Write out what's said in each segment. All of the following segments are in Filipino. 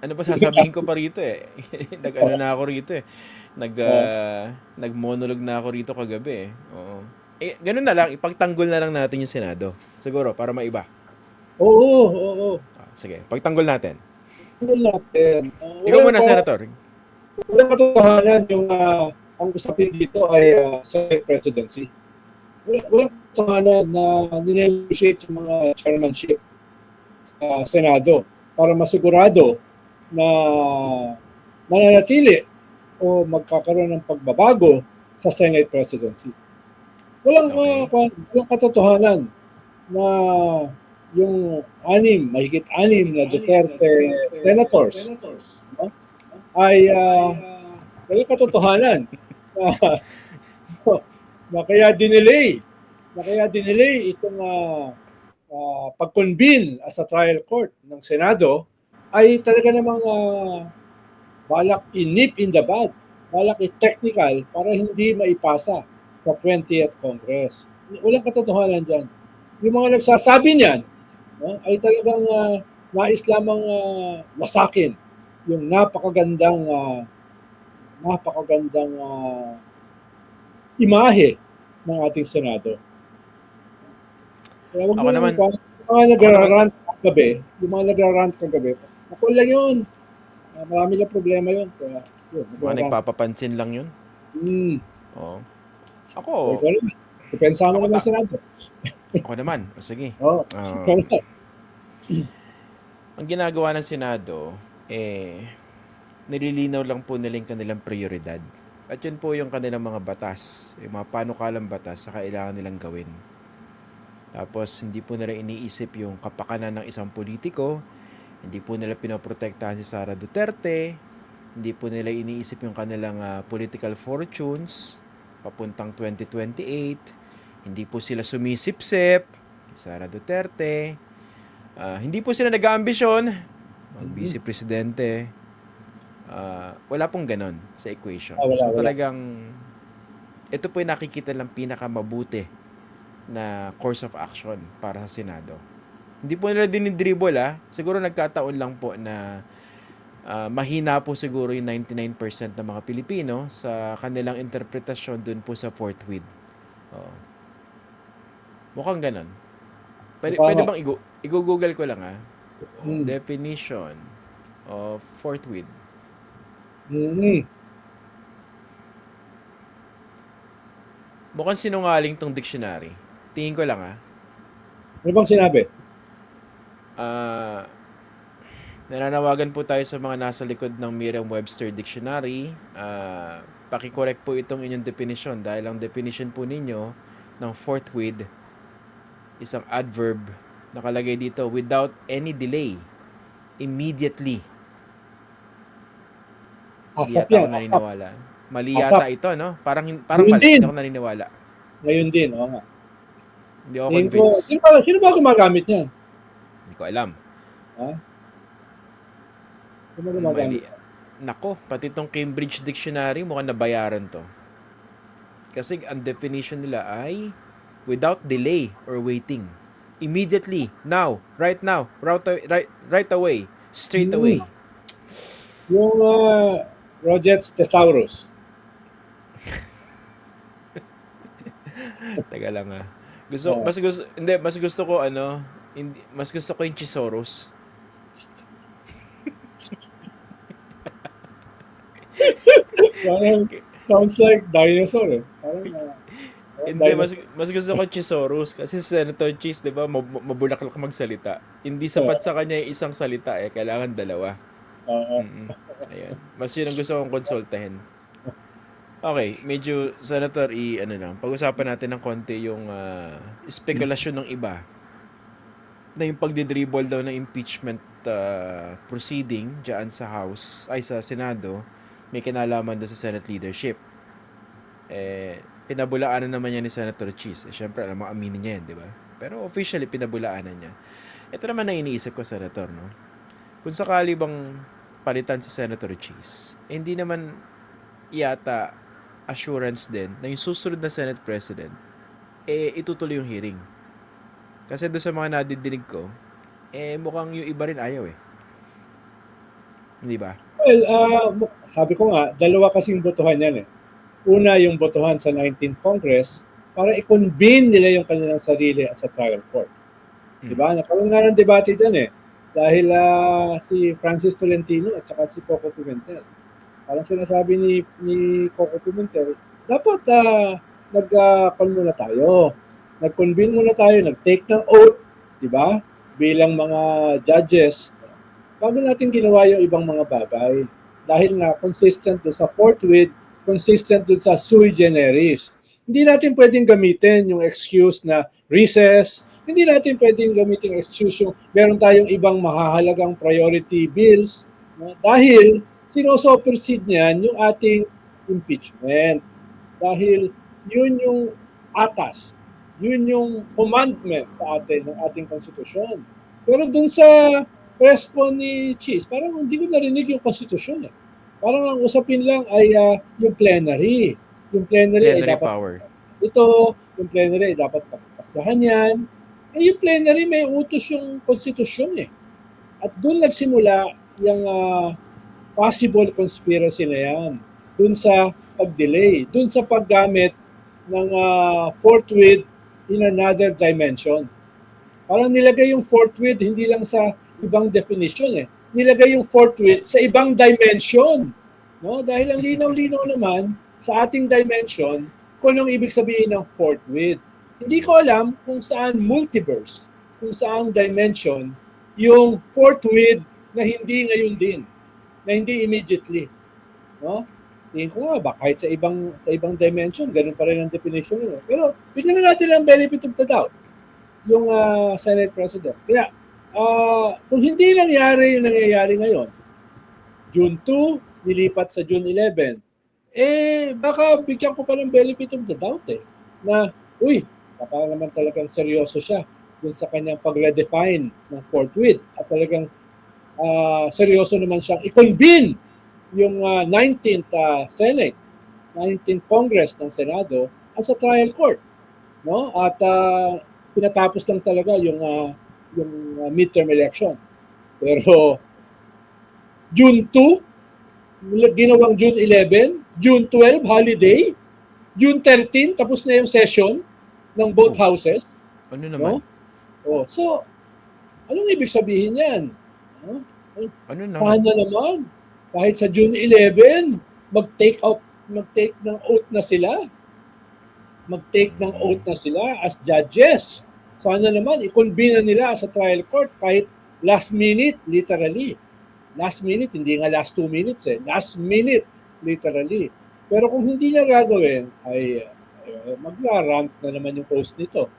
ano pa sasabihin ko pa rito eh. Nag-ano na ako rito eh. Ah, Nag-monologue na ako rito kagabi eh. Oo. Eh, ganun na lang, ipagtanggol na lang natin yung Senado. Siguro, para maiba. oo, oo. Sige, pagtanggol natin. Ano natin? Ikaw muna, Senator. Walang katotohanan yung ang usapin dito ay Senate presidency. Walang katotohanan na ninegotiate yung mga chairmanship sa Senado para masigurado na mananatili o magkakaroon ng pagbabago sa Senate presidency. Okay. Walang katotohanan na yung mahigit anim na Duterte senators, no, ay walang katotohanan na, na kaya dinelay itong pag-convene sa trial court ng Senado ay talaga namang balak i-nip in the bud, balak i-technical para hindi maipasa sa 20th Congress. Walang katotohanan dyan. Yung mga nagsasabi niyan, no, ay talagang nais lamang masakin yung napakagandang imahe ng ating Senado. Kaya wag Ako mo nang naman, yung mga ako naman, nagrarant kagabi, ako lang yun. Marami lang problema yun. Kaya, yun, mga nagrarant. nagpapapansin lang yun. Hmm. Oo. O, Ako, ikaw naman. Depensa mo ako naman ta, Senado. ako naman. O, sige. Oo. Ikaw Um, naman. ang ginagawa ng Senado, eh, nililinaw lang po nila yung kanilang prioridad. At yun po yung kanilang mga batas, yung mga panukalang batas sa kailangan nilang gawin. Tapos, hindi po nila iniisip yung kapakanan ng isang politiko, hindi po nila pinoprotektahan si Sara Duterte, hindi po nila iniisip yung kanilang political fortunes papuntang 2028, hindi po sila sumisipsip kay Sara Duterte, hindi po sila nag-aambisyon Mhm. mag-vice presidente. Wala pong ganon sa equation. Wala, So wala. talagang ito po yung nakikita lang pinakamabuti na course of action para sa Senado. Hindi po nila dinidribble Siguro nagkataon lang po na mahina po siguro yung 99% ng mga Pilipino sa kanilang interpretasyon dun po sa fourth with. Oo. Mukhang ganon. Pwede, Mukha pwede nga. bang i-google ko lang Mm. Definition of fourth with. Mm. Mukhang sinungaling tong dictionary. Tingin ko lang Ano bang sinabi? Ah, nananawagan po tayo sa mga nasa likod ng Merriam-Webster Dictionary. Paki-correct po itong inyong definition dahil ang definition po ninyo ng forthwith isang adverb nakalagay dito without any delay, immediately. Hindi Asap yata ako yan, asap. naniniwala. Mali Asap. yata ito, no? Parang Ngayon mali. din. Hindi ako naniniwala. Ngayon din. Oo nga. Hindi ako Tingin ko, convinced. sino ba gumagamit yan? Hindi ko alam. Ha? Sino Mali. gumagamit? Nako, pati itong Cambridge Dictionary mukhang nabayaran to. Kasi ang definition nila ay without delay or waiting. Immediately, now, right away, straight Hmm. away. Yung Roget's Thesaurus. Teka lang Uh, mas gusto ko mas gusto ko yung Chisoros. parang sounds like dinosaur eh. Parang Hindi, dinosaur. mas gusto ko Chisoros kasi si Senator Cheese, di ba, mabulaklak magsalita. Hindi sapat sa kanya yung isang salita kailangan dalawa. Uh, Mm. Ayan. Mas yun ang gusto kong konsultahin. Okay, medyo Senator pag-usapan natin ng konti yung spekulasyon ng iba na yung pagdidribble daw ng impeachment proceeding diyan sa House ay sa Senado may kinalaman doon sa Senate leadership. Pinabulaanan naman niya ni Senator Cheese. Syempre, alam mo, aminin niya yan, di ba? Pero officially, pinabulaanan niya. Ito naman na iniisip ko, Senator, no? Kung sakali bang palitan si Senator Cheese, hindi naman yata assurance din na yung susunod na Senate President, itutuloy yung hearing. Kasi doon sa mga nadidinig ko, mukhang yung iba rin ayaw. Hindi ba? Well, sabi ko nga, dalawa kasing botohan yan eh. Una, yung botohan sa 19th Congress para i-convene nila yung kanilang sarili sa trial court. Di ba? Nakaroon nga ng debate dyan eh. Dahil si Francis Tolentino at saka si Coco Pimentel. Parang sinasabi ni Coco Pimentel, dapat muna tayo. Nag-convene muna tayo, nag-take ng oath, di ba? Bilang mga judges, bago natin ginawa yung ibang mga bagay. Dahil nga consistent doon sa forthwith, consistent doon sa sui generis. Hindi natin pwedeng gamitin yung excuse na recess. Hindi natin pwedeng gamitin yung excuse yung meron tayong ibang mahahalagang priority bills. No? Dahil sinosupersede niyan yung ating impeachment. Dahil yun yung atas. Yun yung commandment sa atin ng ating konstitusyon. Pero dun sa response ni Cheese, parang hindi ko narinig yung konstitusyon eh. Parang ang usapin lang ay yung plenary. Yung plenary ay Plenary dapat power. ito, yung plenary ay dapat pagpasahan yan. Eh yung plenary may utos yung konstitusyon eh. At doon nagsimula yung possible conspiracy na yan. Doon sa pag-delay, doon sa paggamit ng forthwith in another dimension. Parang nilagay yung forthwith hindi lang sa ibang definition eh. Nilagay yung forthwith sa ibang dimension. No? Dahil ang linaw-linaw naman sa ating dimension kung anong ibig sabihin ng forthwith. Hindi ko alam kung saan multiverse, kung saan dimension yung forthwith na hindi ngayon din, na hindi immediately. No? Tingin ko nga ba, kahit sa ibang dimension, ganun pa rin ang definition nila. Pero bigyan na natin ang benefit of the doubt yung Senate President. Kaya, kung hindi nangyari yung nangyayari ngayon, June 2, nilipat sa June 11, baka bigyan ko pa ng benefit of the doubt eh. Na, baka naman talagang seryoso siya dun sa kanyang pag-redefine ng forthwith at talagang seryoso naman siyang i-convene yung 19th Senate, 19th Congress ng Senado at sa trial court. No? At pinatapos lang talaga yung midterm election. Pero June 2, ginawang June 11, June 12, holiday, June 13, tapos na yung session ng both houses. Ano naman? No? So, anong ibig sabihin yan? Ano naman? Sana naman, kahit sa June 11, mag-take ng oath na sila. Mag-take ng oath na sila as judges. Sana naman, i-convene na nila sa trial court kahit last minute, literally. Last minute, hindi nga last 2 minutes eh. Last minute, literally. Pero kung hindi niya gagawin, ay magra-rant na naman yung post nito.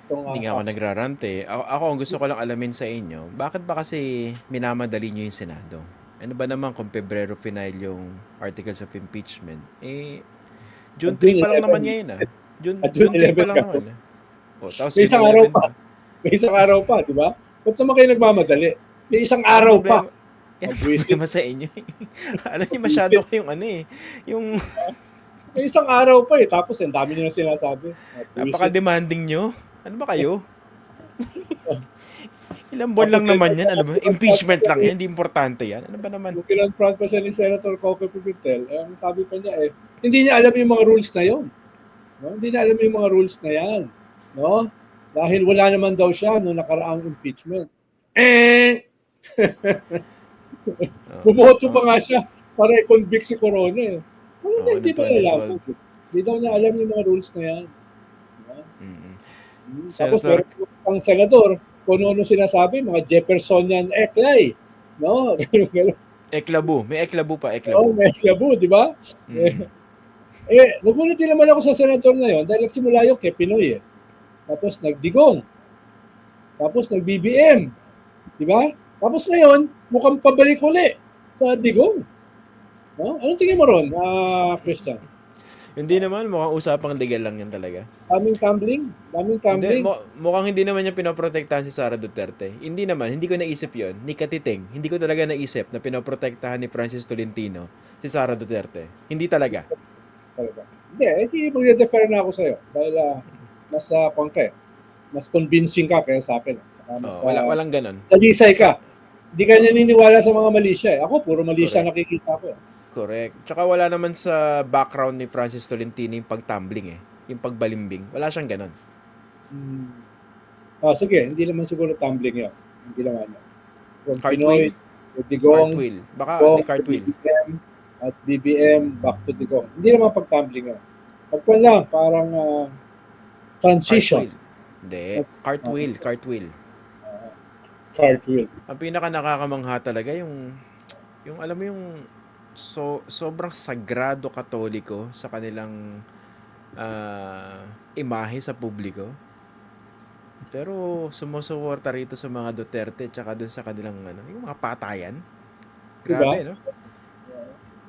Hindi nga ako nagrarant eh. Ako, ang gusto ko lang alamin sa inyo, bakit ba kasi minamadali nyo yung Senado? Ano ba naman kung Pebrero final yung articles of impeachment? June 3 pa lang naman ngayon ah. June 3 pa lang naman. Tapos may isang araw pa. May isang araw pa, di ba? Ba't naman kayo nagmamadali? May isang araw pa. Yan ang problema sa inyo. Alam niyo, masyado kayong yung... May isang araw pa eh. Tapos ang dami nyo na sinasabi. Napaka-demanding nyo. Ano ba kayo? Ilang buwan lang naman yan. Ano ba? Impeachment lang yan. Hindi importante yan. Ano ba naman? Kung kinonfront pa siya ni Senator Coco Pimentel, ang sabi pa niya hindi niya alam yung mga rules na yon. No? Hindi niya alam yung mga rules na yan. No? Dahil wala naman daw siya noong nakaraang impeachment. Bumoto pa nga siya para i-convict si Corona eh. Hindi pa alam. Hindi daw niya alam yung mga rules na yan. Tapos meron pang senador, kung ano sinasabi, mga Jeffersonian eklay. No? Eklabu. May eklabu pa, eklabu. May eklabu, di ba? Nagulat din naman ako sa senator na yon dahil nagsimula yung kay Pinoy eh. Tapos nagdigong. Tapos nag-BBM. Di ba? Tapos ngayon, mukhang pabalik uli sa digong. No? Anong tingin mo ron, Christian? Hindi naman, mukhang usapang legal lang yan talaga. Daming tumbling? Hindi, mukhang hindi naman niya pinoprotektahan si Sara Duterte. Hindi naman, hindi ko naisip yon. Ni Katiting, hindi ko talaga naisip na pinoprotektahan ni Francis Tolentino si Sara Duterte. Hindi talaga. Hindi mag-defer na ako sa'yo. Dahil mas convincing ka kaya sa akin. Walang ganon. Talisay ka. Hindi ka naniniwala sa mga mali siya. Ako, puro mali siya Correct. nakikita ko. Correct. Tsaka wala naman sa background ni Francis Tolentino yung pagtumbling eh. Yung pagbalimbing. Wala siyang ganon. Hmm. Sige, hindi naman siguro tumbling yun. Hindi naman yun. From Pinoy Cartwheel. to Digong, Cartwheel. Baka Digong hindi to cartwheel. BBM, at BBM back to Digong. Hindi naman pag-tumbling yun. Pagkuhan lang, parang transition. Cartwheel. Hindi. Cartwheel. Cartwheel. Cartwheel. Ang pinaka nakakamangha talaga yung alam mo yung sobrang sagrado katoliko sa kanilang imahe sa publiko. Pero sumusuporta rito sa mga Duterte tsaka dun sa kanilang yung mga patayan. Grabe, Diba? no?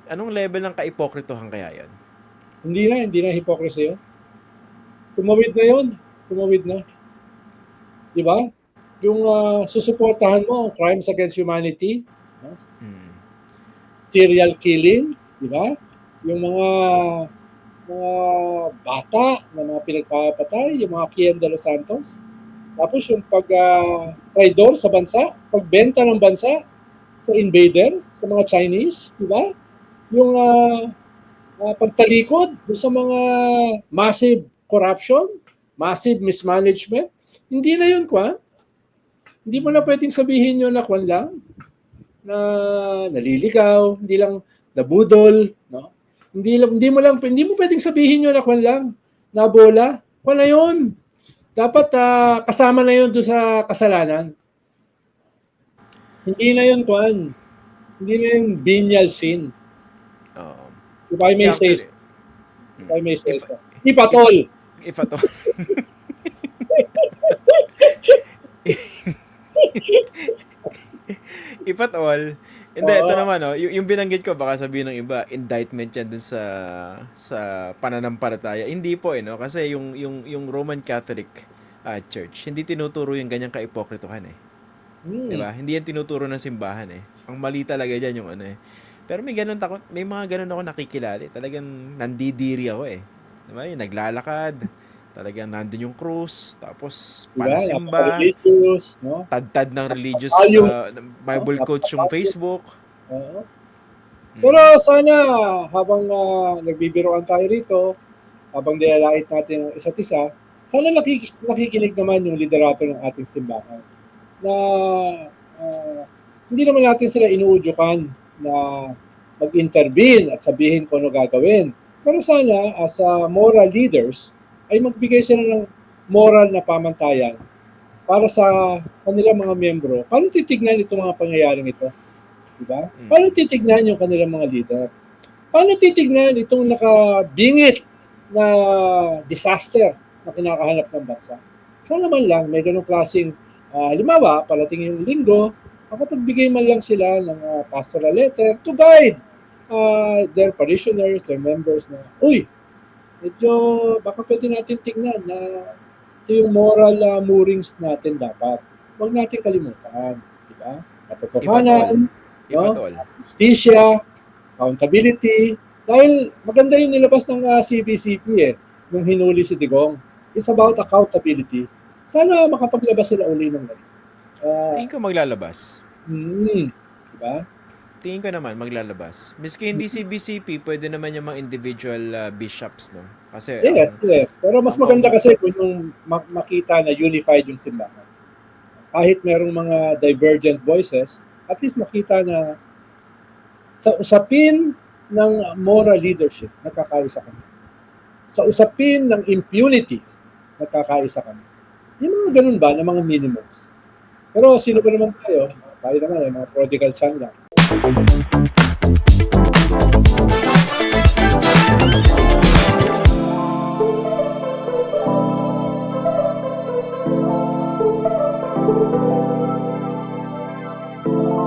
Anong level ng kaipokritohan kaya yan? Hindi na hypocrisy yun. Tumawid na yun. Tumawid na. Diba? Yung susuportahan mo, crimes against humanity, Hmm. serial killing, di ba? Yung mga bata na mga pinagpapatay, yung mga Kian de los Santos. Tapos yung traidor sa bansa, pagbenta ng bansa sa invader, sa mga Chinese, di ba? Yung pagtalikod sa mga massive corruption, massive mismanagement. Hindi na yun, Kwan. Hindi mo na pwedeng sabihin yun na Kwan lang, na naliligaw, hindi lang nabudol, no? Hindi mo pwedeng sabihin yun na Kwan lang, na bola. Kwan na yun. Dapat kasama na yun doon sa kasalanan. Hindi na yun, Kwan. Hindi na yung venial sin. Oo. If I may say, Actually, if I may say if, so. If at all. if at all. If at all, hindi, ito naman, yung binanggit ko, baka sabihin ng iba, indictment yan dun sa pananampalataya. Hindi po, no? Kasi yung Roman Catholic Church, hindi tinuturo yung ganyang kaipokritohan, eh. Diba? Hindi yan tinuturo ng simbahan, eh. Ang mali talaga dyan yung eh. Pero may mga ganun ako nakikilala, eh. Talagang nandidiri ako, eh. Diba? Yung naglalakad, talagang nandun yung cross, tapos panasimba, Religious, no? tad-tad ng religious Bible coach yung Facebook. Pero sana habang nagbibiroan tayo rito, habang nilalait natin ang isa't isa, sana nakikinig naman yung liderato ng ating simbahan na hindi naman natin sila inuudyukan na mag-intervene at sabihin kung ano gagawin. Pero sana as moral leaders ay magbigay sila ng moral na pamantayan para sa kanilang mga miyembro. Paano titignan itong mga pangyayaring ito? Diba? Paano titignan yung kanilang mga leader? Paano titignan itong nakabingit na disaster na kinakahanap ng bansa? Sana man lang may ganong klaseng, halimbawa, palating yung linggo, makapagbigay man lang sila ng pastoral letter to guide their parishioners, their members na, uy, medyo baka pwede natin tignan na ito yung moral moorings natin dapat. Huwag natin kalimutan. Diba? Katotohanan, If at all. justisya, accountability. Dahil maganda yung nilabas ng CBCP nung hinuli si Digong. It's about accountability. Sana makapaglabas sila uli ng Tingin ko maglalabas. Diba? Tingin ko naman maglalabas. Miski hindi CBCP, pwede naman yung mga individual bishops, no? Kasi yes. Pero mas maganda kasi kung yung makita na unified yung simbahan. Kahit merong mga divergent voices, at least makita na sa usapin ng moral leadership, nagkakaisa kami. Sa usapin ng impunity, nagkakaisa kami. Yung mga ganun ba, na mga minimums. Pero sino ba naman tayo? Tayo naman, mga prodigal son lang.